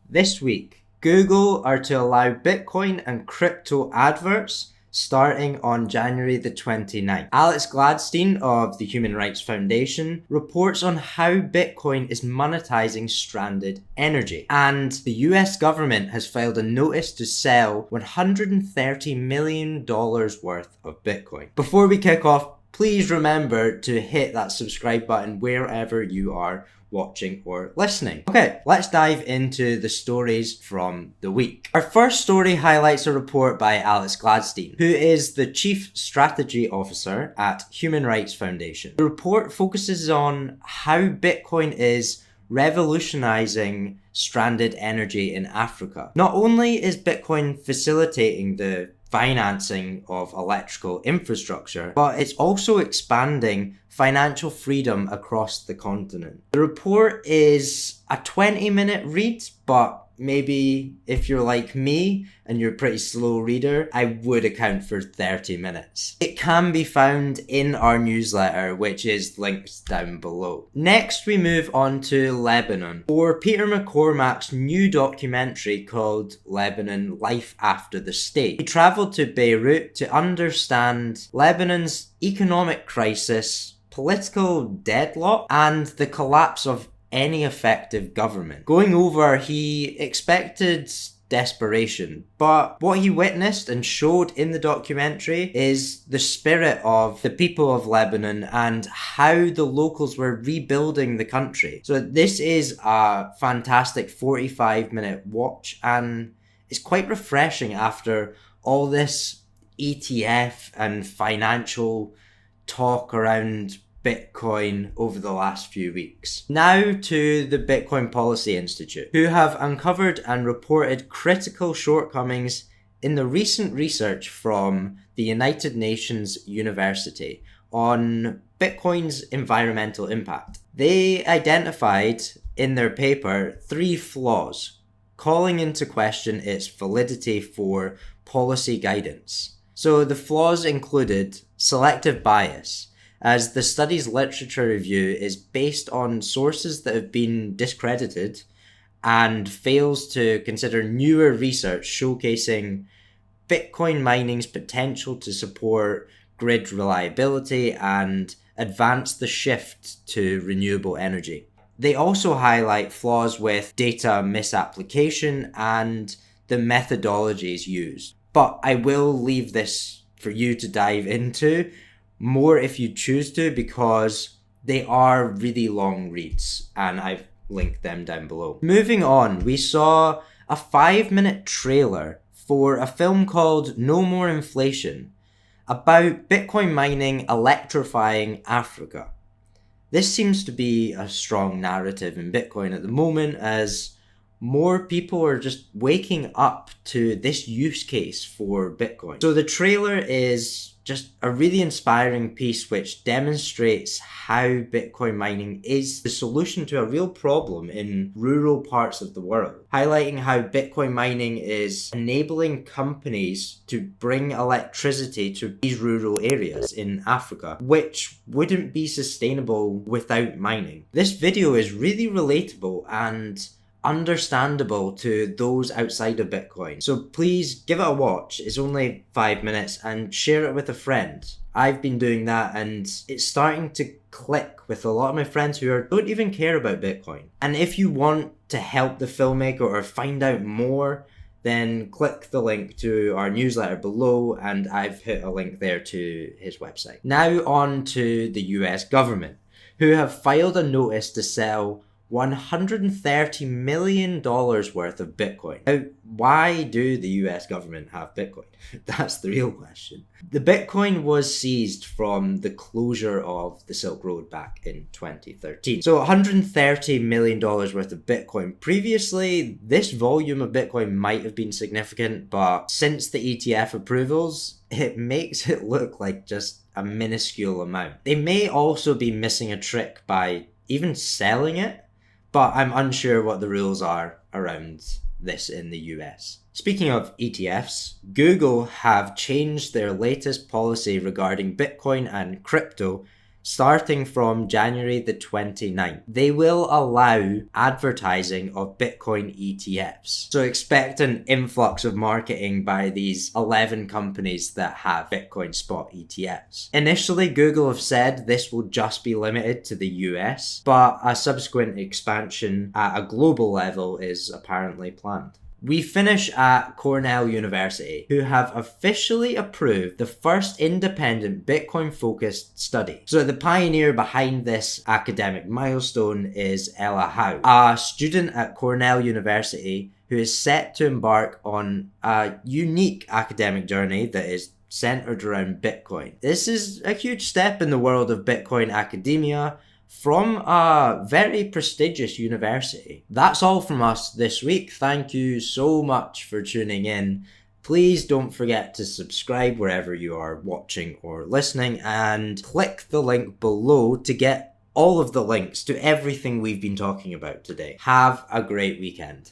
This week, Google are to allow Bitcoin and crypto adverts starting on January the 29th. Alex Gladstein of the Human Rights Foundation reports on how Bitcoin is monetizing stranded energy. And the US government has filed a notice to sell $130 million worth of Bitcoin. Before we kick off, please remember to hit that subscribe button wherever you are watching or listening. Okay, let's dive into the stories from the week. Our first story highlights a report by Alex Gladstein, who is the Chief Strategy Officer at Human Rights Foundation. The report focuses on how Bitcoin is revolutionizing stranded energy in Africa. Not only is Bitcoin facilitating the financing of electrical infrastructure, but it's also expanding financial freedom across the continent. The report is a 20-minute read, but maybe if you're like me and you're a pretty slow reader, I would account for 30 minutes. It can be found in our newsletter, which is linked down below. Next, we move on to Lebanon for Peter McCormack's new documentary called Lebanon: Life After the State. He traveled to Beirut to understand Lebanon's economic crisis, political deadlock, and the collapse of any effective government. Going over, he expected desperation, but what he witnessed and showed in the documentary is the spirit of the people of Lebanon and how the locals were rebuilding the country. So this is a fantastic 45-minute watch, and it's quite refreshing after all this ETF and financial talk around Bitcoin over the last few weeks. Now to the Bitcoin Policy Institute, who have uncovered and reported critical shortcomings in the recent research from the United Nations University on Bitcoin's environmental impact. They identified in their paper 3 flaws, calling into question its validity for policy guidance. So the flaws included selective bias, as the study's literature review is based on sources that have been discredited and fails to consider newer research showcasing Bitcoin mining's potential to support grid reliability and advance the shift to renewable energy. They also highlight flaws with data misapplication and the methodologies used. But I will leave this for you to dive into more if you choose to, because they are really long reads and I've linked them down below. Moving on, we saw a 5-minute trailer for a film called No More Inflation about Bitcoin mining electrifying Africa. This seems to be a strong narrative in Bitcoin at the moment, as more people are just waking up to this use case for Bitcoin. So the trailer is just a really inspiring piece which demonstrates how Bitcoin mining is the solution to a real problem in rural parts of the world, highlighting how Bitcoin mining is enabling companies to bring electricity to these rural areas in Africa, which wouldn't be sustainable without mining. This video is really relatable and understandable to those outside of Bitcoin. So please give it a watch. It's only 5 minutes, and share it with a friend. I've been doing that and it's starting to click with a lot of my friends who don't even care about Bitcoin. And if you want to help the filmmaker or find out more, then click the link to our newsletter below, and I've hit a link there to his website. Now on to the US government, who have filed a notice to sell $130 million worth of Bitcoin. Now, why do the US government have Bitcoin? That's the real question. The Bitcoin was seized from the closure of the Silk Road back in 2013. So $130 million worth of Bitcoin. Previously, this volume of Bitcoin might have been significant, but since the ETF approvals, it makes it look like just a minuscule amount. They may also be missing a trick by even selling it, but I'm unsure what the rules are around this in the US. Speaking of ETFs, Google have changed their latest policy regarding Bitcoin and crypto starting from January the 29th. They will allow advertising of Bitcoin ETFs. So expect an influx of marketing by these 11 companies that have Bitcoin spot ETFs. Initially, Google have said this will just be limited to the US, but a subsequent expansion at a global level is apparently planned. We finish at Cornell University, who have officially approved the first independent Bitcoin-focused study. So the pioneer behind this academic milestone is Ella Howe, a student at Cornell University who is set to embark on a unique academic journey that is centered around Bitcoin. This is a huge step in the world of Bitcoin academia, from a very prestigious university. That's all from us this week. Thank you so much for tuning in. Please don't forget to subscribe wherever you are watching or listening, and click the link below to get all of the links to everything we've been talking about today. Have a great weekend.